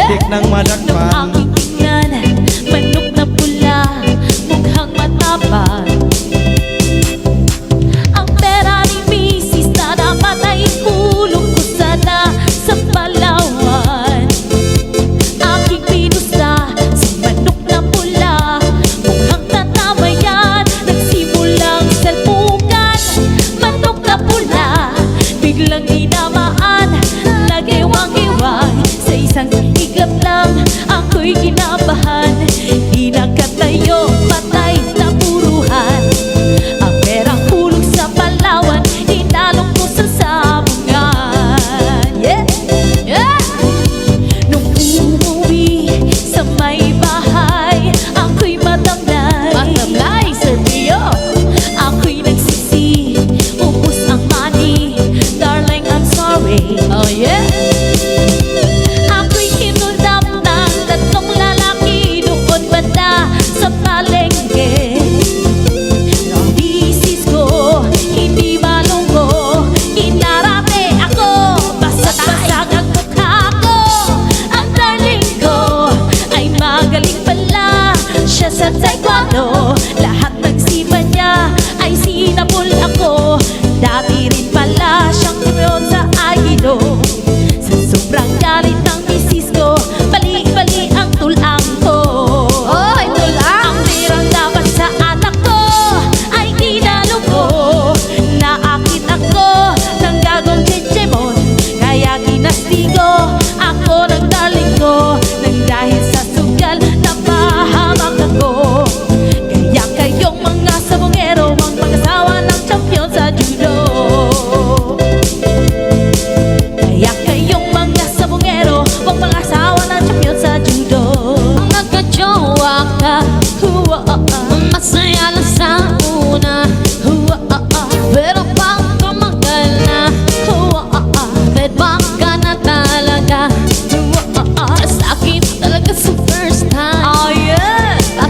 muntik nang Nung madakpan. aking tingnan, manok na pula, mukhang matapang. Ang pera ni misis na dapat ay kulong ko sana sa Palawan. Aking pinusta, si manok na pula, mukhang tatama yan, nagsimulang salpukan. Manok na pula, biglang dinamaan, nag-ewang-ewang. Sa isang iglap lang, ako'y